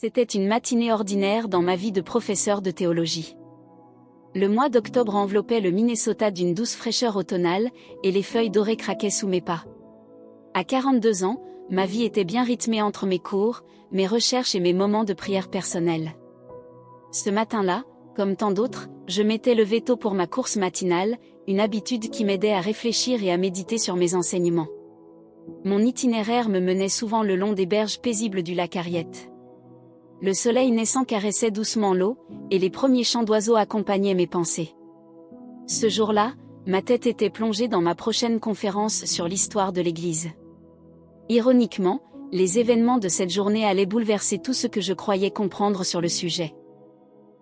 C'était une matinée ordinaire dans ma vie de professeur de théologie. Le mois d'octobre enveloppait le Minnesota d'une douce fraîcheur automnale, et les feuilles dorées craquaient sous mes pas. À 42 ans, ma vie était bien rythmée entre mes cours, mes recherches et mes moments de prière personnelle. Ce matin-là, comme tant d'autres, je m'étais levé tôt pour ma course matinale, une habitude qui m'aidait à réfléchir et à méditer sur mes enseignements. Mon itinéraire me menait souvent le long des berges paisibles du lac Harriet. Le soleil naissant caressait doucement l'eau, et les premiers chants d'oiseaux accompagnaient mes pensées. Ce jour-là, ma tête était plongée dans ma prochaine conférence sur l'histoire de l'Église. Ironiquement, les événements de cette journée allaient bouleverser tout ce que je croyais comprendre sur le sujet.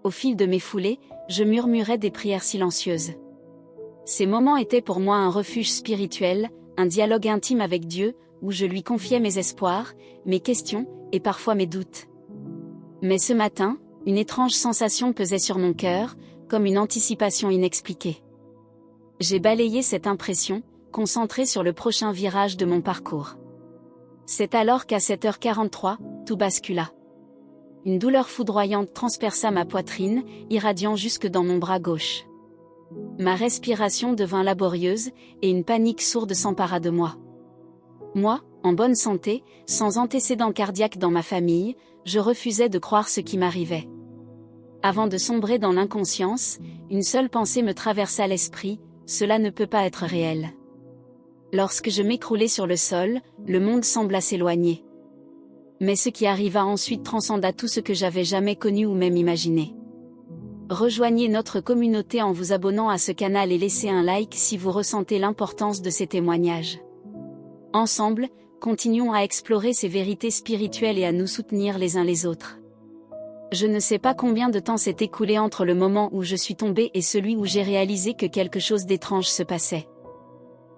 Au fil de mes foulées, je murmurais des prières silencieuses. Ces moments étaient pour moi un refuge spirituel, un dialogue intime avec Dieu, où je lui confiais mes espoirs, mes questions, et parfois mes doutes. Mais ce matin, une étrange sensation pesait sur mon cœur, comme une anticipation inexpliquée. J'ai balayé cette impression, concentrée sur le prochain virage de mon parcours. C'est alors qu'à 7h43, tout bascula. Une douleur foudroyante transperça ma poitrine, irradiant jusque dans mon bras gauche. Ma respiration devint laborieuse, et une panique sourde s'empara de moi. Moi, en bonne santé, sans antécédent cardiaque dans ma famille, je refusais de croire ce qui m'arrivait. Avant de sombrer dans l'inconscience, une seule pensée me traversa l'esprit, cela ne peut pas être réel. Lorsque je m'écroulai sur le sol, le monde sembla s'éloigner. Mais ce qui arriva ensuite transcenda tout ce que j'avais jamais connu ou même imaginé. Rejoignez notre communauté en vous abonnant à ce canal et laissez un like si vous ressentez l'importance de ces témoignages. Ensemble, continuons à explorer ces vérités spirituelles et à nous soutenir les uns les autres. Je ne sais pas combien de temps s'est écoulé entre le moment où je suis tombée et celui où j'ai réalisé que quelque chose d'étrange se passait.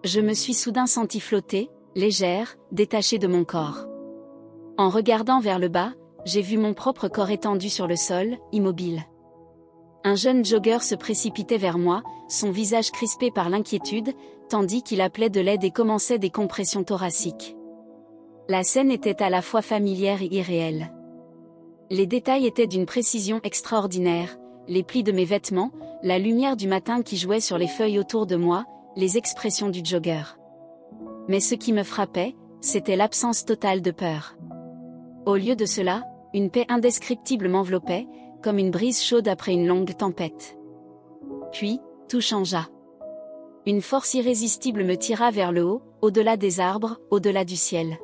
Je me suis soudain sentie flotter, légère, détachée de mon corps. En regardant vers le bas, j'ai vu mon propre corps étendu sur le sol, immobile. Un jeune jogger se précipitait vers moi, son visage crispé par l'inquiétude, tandis qu'il appelait de l'aide et commençait des compressions thoraciques. La scène était à la fois familière et irréelle. Les détails étaient d'une précision extraordinaire, les plis de mes vêtements, la lumière du matin qui jouait sur les feuilles autour de moi, les expressions du jogger. Mais ce qui me frappait, c'était l'absence totale de peur. Au lieu de cela, une paix indescriptible m'enveloppait, comme une brise chaude après une longue tempête. Puis, tout changea. Une force irrésistible me tira vers le haut, au-delà des arbres, au-delà du ciel.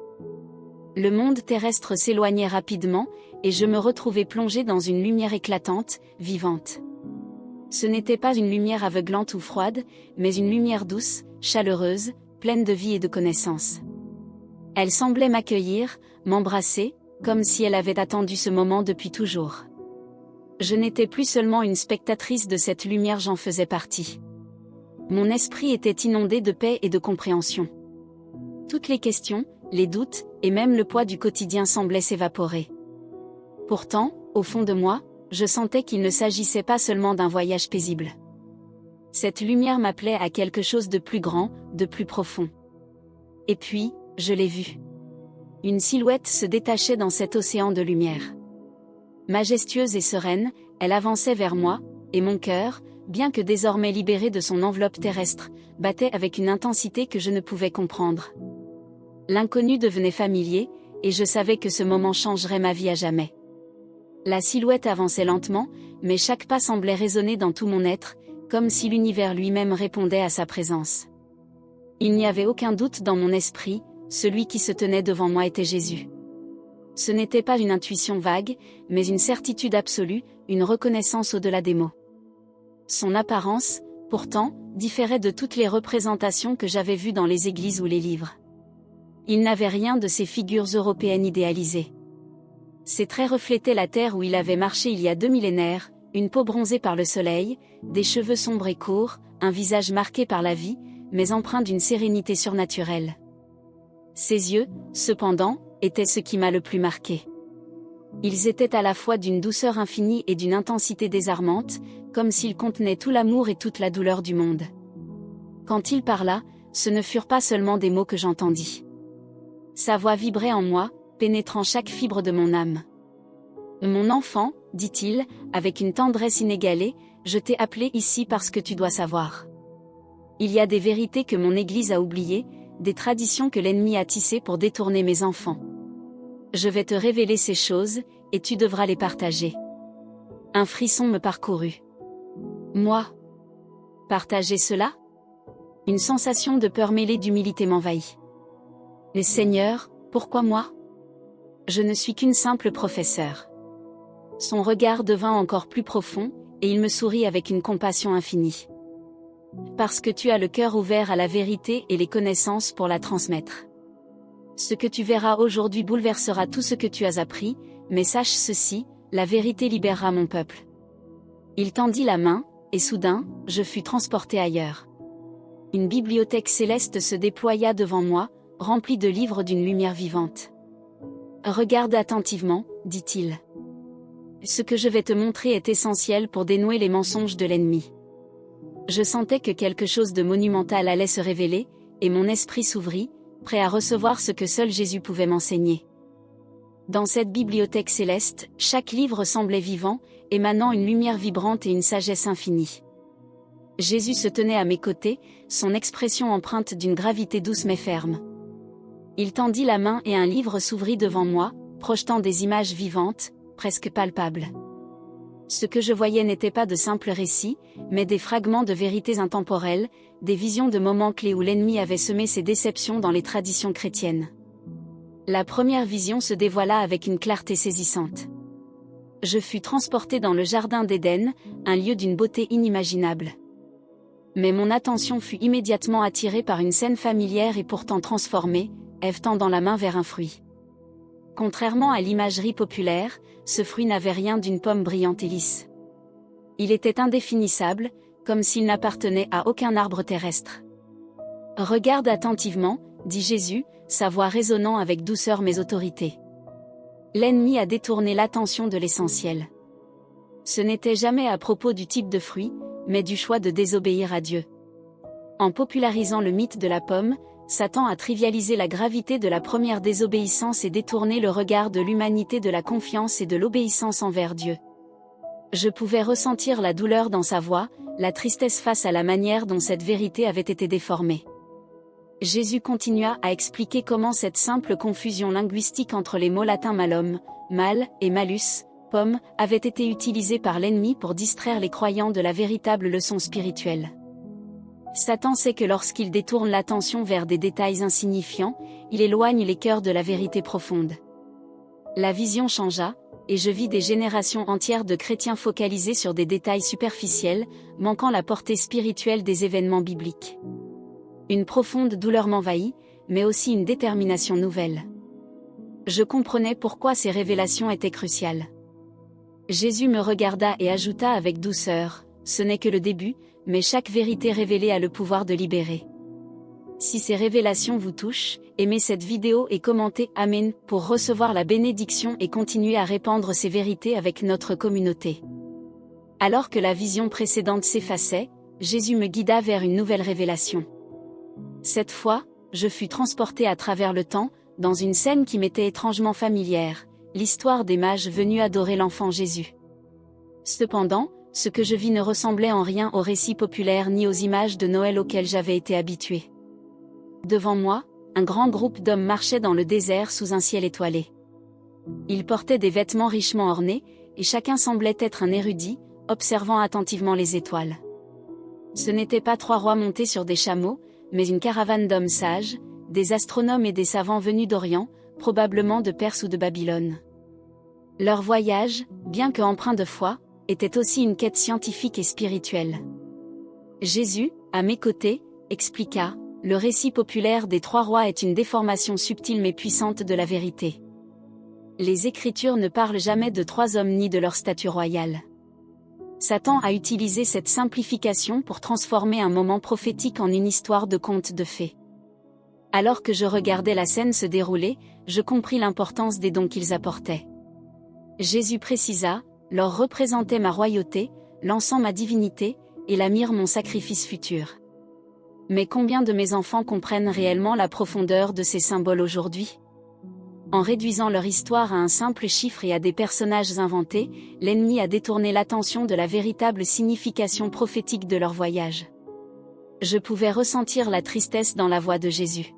Le monde terrestre s'éloignait rapidement, et je me retrouvais plongée dans une lumière éclatante, vivante. Ce n'était pas une lumière aveuglante ou froide, mais une lumière douce, chaleureuse, pleine de vie et de connaissance. Elle semblait m'accueillir, m'embrasser, comme si elle avait attendu ce moment depuis toujours. Je n'étais plus seulement une spectatrice de cette lumière, j'en faisais partie. Mon esprit était inondé de paix et de compréhension. Toutes les questions, les doutes, et même le poids du quotidien semblaient s'évaporer. Pourtant, au fond de moi, je sentais qu'il ne s'agissait pas seulement d'un voyage paisible. Cette lumière m'appelait à quelque chose de plus grand, de plus profond. Et puis, je l'ai vue. Une silhouette se détachait dans cet océan de lumière. Majestueuse et sereine, elle avançait vers moi, et mon cœur, bien que désormais libéré de son enveloppe terrestre, battait avec une intensité que je ne pouvais comprendre. L'inconnu devenait familier, et je savais que ce moment changerait ma vie à jamais. La silhouette avançait lentement, mais chaque pas semblait résonner dans tout mon être, comme si l'univers lui-même répondait à sa présence. Il n'y avait aucun doute dans mon esprit, celui qui se tenait devant moi était Jésus. Ce n'était pas une intuition vague, mais une certitude absolue, une reconnaissance au-delà des mots. Son apparence, pourtant, différait de toutes les représentations que j'avais vues dans les églises ou les livres. Il n'avait rien de ces figures européennes idéalisées. Ses traits reflétaient la terre où il avait marché il y a 2 millénaires, une peau bronzée par le soleil, des cheveux sombres et courts, un visage marqué par la vie, mais empreint d'une sérénité surnaturelle. Ses yeux, cependant, étaient ce qui m'a le plus marqué. Ils étaient à la fois d'une douceur infinie et d'une intensité désarmante, comme s'ils contenaient tout l'amour et toute la douleur du monde. Quand il parla, ce ne furent pas seulement des mots que j'entendis. Sa voix vibrait en moi, pénétrant chaque fibre de mon âme. Mon enfant, dit-il, avec une tendresse inégalée, je t'ai appelé ici parce que tu dois savoir. Il y a des vérités que mon Église a oubliées, des traditions que l'ennemi a tissées pour détourner mes enfants. Je vais te révéler ces choses, et tu devras les partager. Un frisson me parcourut. Moi? Partager cela? Une sensation de peur mêlée d'humilité m'envahit. Mais Seigneur, pourquoi moi? Je ne suis qu'une simple professeure. Son regard devint encore plus profond, et il me sourit avec une compassion infinie. Parce que tu as le cœur ouvert à la vérité et les connaissances pour la transmettre. Ce que tu verras aujourd'hui bouleversera tout ce que tu as appris, mais sache ceci, la vérité libérera mon peuple. Il tendit la main, et soudain, je fus transporté ailleurs. Une bibliothèque céleste se déploya devant moi, remplie de livres d'une lumière vivante. Regarde attentivement, dit-il. Ce que je vais te montrer est essentiel pour dénouer les mensonges de l'ennemi. Je sentais que quelque chose de monumental allait se révéler, et mon esprit s'ouvrit, prêt à recevoir ce que seul Jésus pouvait m'enseigner. Dans cette bibliothèque céleste, chaque livre semblait vivant, émanant une lumière vibrante et une sagesse infinie. Jésus se tenait à mes côtés, son expression empreinte d'une gravité douce mais ferme. Il tendit la main et un livre s'ouvrit devant moi, projetant des images vivantes, presque palpables. Ce que je voyais n'était pas de simples récits, mais des fragments de vérités intemporelles, des visions de moments clés où l'ennemi avait semé ses déceptions dans les traditions chrétiennes. La première vision se dévoila avec une clarté saisissante. Je fus transporté dans le jardin d'Éden, un lieu d'une beauté inimaginable. Mais mon attention fut immédiatement attirée par une scène familière et pourtant transformée, Ève tendant la main vers un fruit. Contrairement à l'imagerie populaire, ce fruit n'avait rien d'une pomme brillante et lisse. Il était indéfinissable, comme s'il n'appartenait à aucun arbre terrestre. Regarde attentivement, dit Jésus, sa voix résonnant avec douceur mais autorité. L'ennemi a détourné l'attention de l'essentiel. Ce n'était jamais à propos du type de fruit, mais du choix de désobéir à Dieu. En popularisant le mythe de la pomme, Satan a trivialisé la gravité de la première désobéissance et détourné le regard de l'humanité de la confiance et de l'obéissance envers Dieu. Je pouvais ressentir la douleur dans sa voix, la tristesse face à la manière dont cette vérité avait été déformée. Jésus continua à expliquer comment cette simple confusion linguistique entre les mots latins malum, mal, et malus, pomme, avait été utilisée par l'ennemi pour distraire les croyants de la véritable leçon spirituelle. Satan sait que lorsqu'il détourne l'attention vers des détails insignifiants, il éloigne les cœurs de la vérité profonde. La vision changea, et je vis des générations entières de chrétiens focalisés sur des détails superficiels, manquant la portée spirituelle des événements bibliques. Une profonde douleur m'envahit, mais aussi une détermination nouvelle. Je comprenais pourquoi ces révélations étaient cruciales. Jésus me regarda et ajouta avec douceur, « Ce n'est que le début, mais chaque vérité révélée a le pouvoir de libérer. » Si ces révélations vous touchent, aimez cette vidéo et commentez « Amen » pour recevoir la bénédiction et continuer à répandre ces vérités avec notre communauté. Alors que la vision précédente s'effaçait, Jésus me guida vers une nouvelle révélation. Cette fois, je fus transporté à travers le temps, dans une scène qui m'était étrangement familière, l'histoire des mages venus adorer l'enfant Jésus. Cependant, ce que je vis ne ressemblait en rien aux récits populaires ni aux images de Noël auxquelles j'avais été habitué. Devant moi, un grand groupe d'hommes marchait dans le désert sous un ciel étoilé. Ils portaient des vêtements richement ornés, et chacun semblait être un érudit, observant attentivement les étoiles. Ce n'étaient pas 3 rois montés sur des chameaux, mais une caravane d'hommes sages, des astronomes et des savants venus d'Orient, probablement de Perse ou de Babylone. Leur voyage, bien que empreint de foi, était aussi une quête scientifique et spirituelle. Jésus, à mes côtés, expliqua, le récit populaire des 3 rois est une déformation subtile mais puissante de la vérité. Les Écritures ne parlent jamais de 3 hommes ni de leur statut royal. Satan a utilisé cette simplification pour transformer un moment prophétique en une histoire de conte de fées. Alors que je regardais la scène se dérouler, je compris l'importance des dons qu'ils apportaient. Jésus précisa, l'or représentait ma royauté, l'encens ma divinité, et la myrrhe mon sacrifice futur. Mais combien de mes enfants comprennent réellement la profondeur de ces symboles aujourd'hui ? En réduisant leur histoire à un simple chiffre et à des personnages inventés, l'ennemi a détourné l'attention de la véritable signification prophétique de leur voyage. Je pouvais ressentir la tristesse dans la voix de Jésus.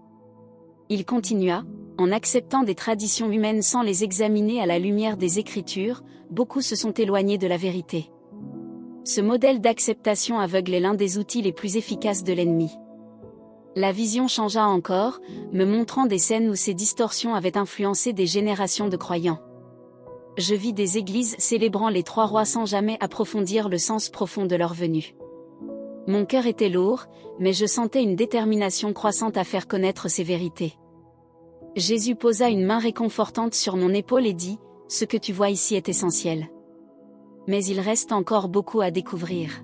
Il continua, en acceptant des traditions humaines sans les examiner à la lumière des Écritures, beaucoup se sont éloignés de la vérité. Ce modèle d'acceptation aveugle est l'un des outils les plus efficaces de l'ennemi. La vision changea encore, me montrant des scènes où ces distorsions avaient influencé des générations de croyants. Je vis des églises célébrant les 3 rois sans jamais approfondir le sens profond de leur venue. Mon cœur était lourd, mais je sentais une détermination croissante à faire connaître ces vérités. Jésus posa une main réconfortante sur mon épaule et dit, « Ce que tu vois ici est essentiel. Mais il reste encore beaucoup à découvrir.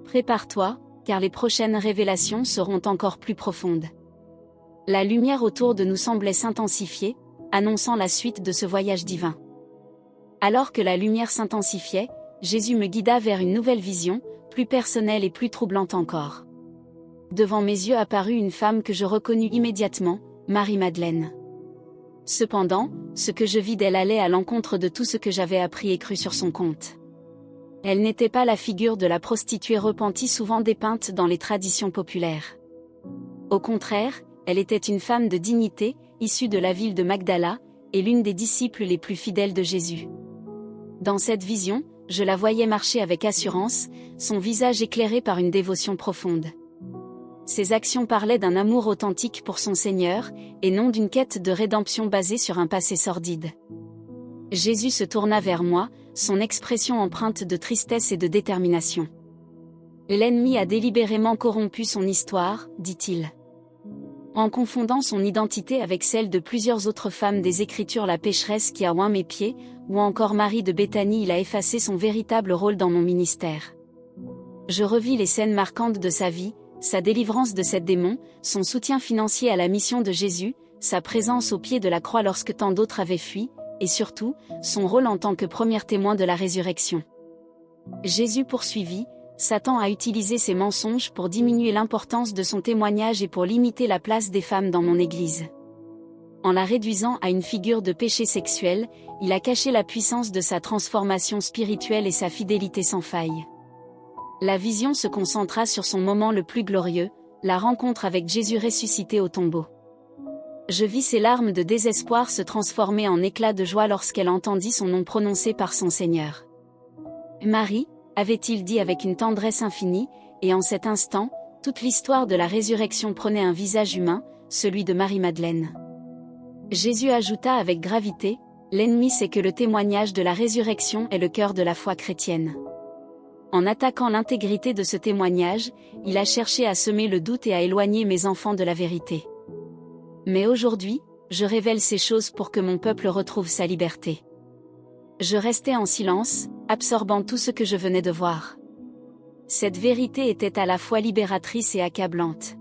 Prépare-toi, car les prochaines révélations seront encore plus profondes. » La lumière autour de nous semblait s'intensifier, annonçant la suite de ce voyage divin. Alors que la lumière s'intensifiait, Jésus me guida vers une nouvelle vision, plus personnelle et plus troublante encore. Devant mes yeux apparut une femme que je reconnus immédiatement, Marie-Madeleine. Cependant, ce que je vis d'elle allait à l'encontre de tout ce que j'avais appris et cru sur son compte. Elle n'était pas la figure de la prostituée repentie souvent dépeinte dans les traditions populaires. Au contraire, elle était une femme de dignité, issue de la ville de Magdala, et l'une des disciples les plus fidèles de Jésus. Dans cette vision, je la voyais marcher avec assurance, son visage éclairé par une dévotion profonde. Ses actions parlaient d'un amour authentique pour son Seigneur, et non d'une quête de rédemption basée sur un passé sordide. Jésus se tourna vers moi, son expression empreinte de tristesse et de détermination. « L'ennemi a délibérément corrompu son histoire, dit-il. En confondant son identité avec celle de plusieurs autres femmes des Écritures, la pécheresse qui a oint mes pieds, ou encore Marie de Béthanie, il a effacé son véritable rôle dans mon ministère. Je revis les scènes marquantes de sa vie, sa délivrance de sept démons, son soutien financier à la mission de Jésus, sa présence au pied de la croix lorsque tant d'autres avaient fui, et surtout, son rôle en tant que premier témoin de la résurrection. Jésus poursuivit, Satan a utilisé ses mensonges pour diminuer l'importance de son témoignage et pour limiter la place des femmes dans mon Église. En la réduisant à une figure de péché sexuel, il a caché la puissance de sa transformation spirituelle et sa fidélité sans faille. La vision se concentra sur son moment le plus glorieux, la rencontre avec Jésus ressuscité au tombeau. Je vis ses larmes de désespoir se transformer en éclats de joie lorsqu'elle entendit son nom prononcé par son Seigneur. « Marie », avait-il dit avec une tendresse infinie, et en cet instant, toute l'histoire de la résurrection prenait un visage humain, celui de Marie-Madeleine. Jésus ajouta avec gravité, « L'ennemi sait que le témoignage de la résurrection est le cœur de la foi chrétienne. En attaquant l'intégrité de ce témoignage, il a cherché à semer le doute et à éloigner mes enfants de la vérité. Mais aujourd'hui, je révèle ces choses pour que mon peuple retrouve sa liberté. » Je restais en silence, absorbant tout ce que je venais de voir. Cette vérité était à la fois libératrice et accablante.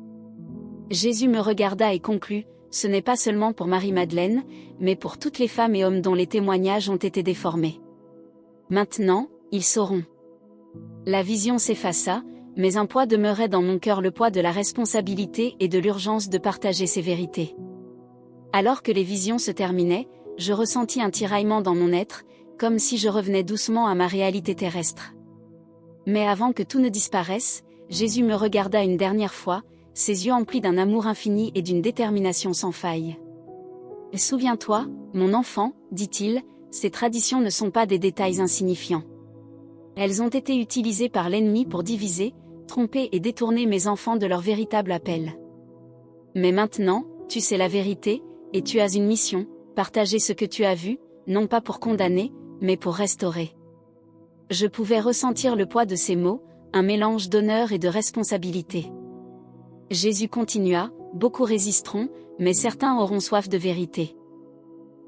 Jésus me regarda et conclut, ce n'est pas seulement pour Marie-Madeleine, mais pour toutes les femmes et hommes dont les témoignages ont été déformés. Maintenant, ils sauront. La vision s'effaça, mais un poids demeurait dans mon cœur, le poids de la responsabilité et de l'urgence de partager ces vérités. Alors que les visions se terminaient, je ressentis un tiraillement dans mon être, comme si je revenais doucement à ma réalité terrestre. Mais avant que tout ne disparaisse, Jésus me regarda une dernière fois, ses yeux emplis d'un amour infini et d'une détermination sans faille. « Souviens-toi, mon enfant, dit-il, ces traditions ne sont pas des détails insignifiants. Elles ont été utilisées par l'ennemi pour diviser, tromper et détourner mes enfants de leur véritable appel. Mais maintenant, tu sais la vérité, et tu as une mission, partager ce que tu as vu, non pas pour condamner, mais pour restaurer. » Je pouvais ressentir le poids de ces mots, un mélange d'honneur et de responsabilité. Jésus continua, « Beaucoup résisteront, mais certains auront soif de vérité.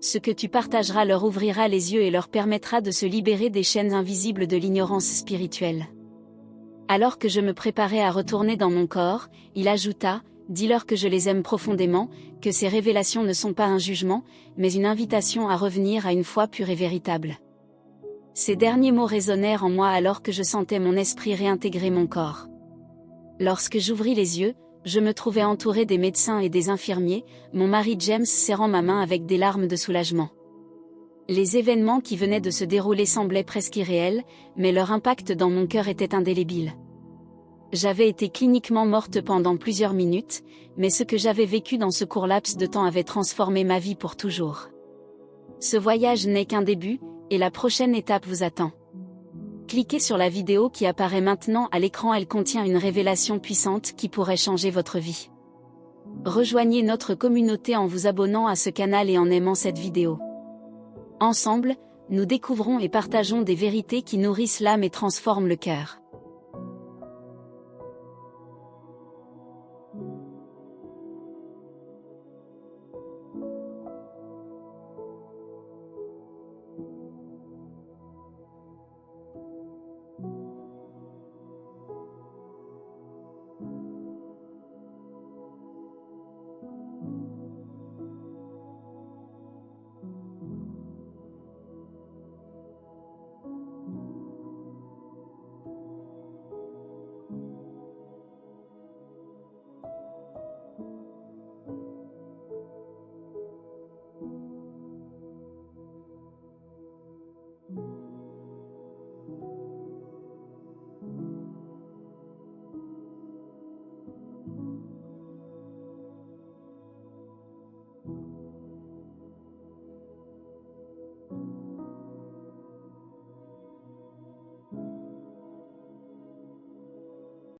Ce que tu partageras leur ouvrira les yeux et leur permettra de se libérer des chaînes invisibles de l'ignorance spirituelle. » Alors que je me préparais à retourner dans mon corps, il ajouta, « Dis-leur que je les aime profondément, que ces révélations ne sont pas un jugement, mais une invitation à revenir à une foi pure et véritable. » Ces derniers mots résonnèrent en moi alors que je sentais mon esprit réintégrer mon corps. Lorsque j'ouvris les yeux, Je me trouvais entourée des médecins et des infirmiers, mon mari James serrant ma main avec des larmes de soulagement. Les événements qui venaient de se dérouler semblaient presque irréels, mais leur impact dans mon cœur était indélébile. J'avais été cliniquement morte pendant plusieurs minutes, mais ce que j'avais vécu dans ce court laps de temps avait transformé ma vie pour toujours. Ce voyage n'est qu'un début, et la prochaine étape vous attend. Cliquez sur la vidéo qui apparaît maintenant à l'écran, elle contient une révélation puissante qui pourrait changer votre vie. Rejoignez notre communauté en vous abonnant à ce canal et en aimant cette vidéo. Ensemble, nous découvrons et partageons des vérités qui nourrissent l'âme et transforment le cœur.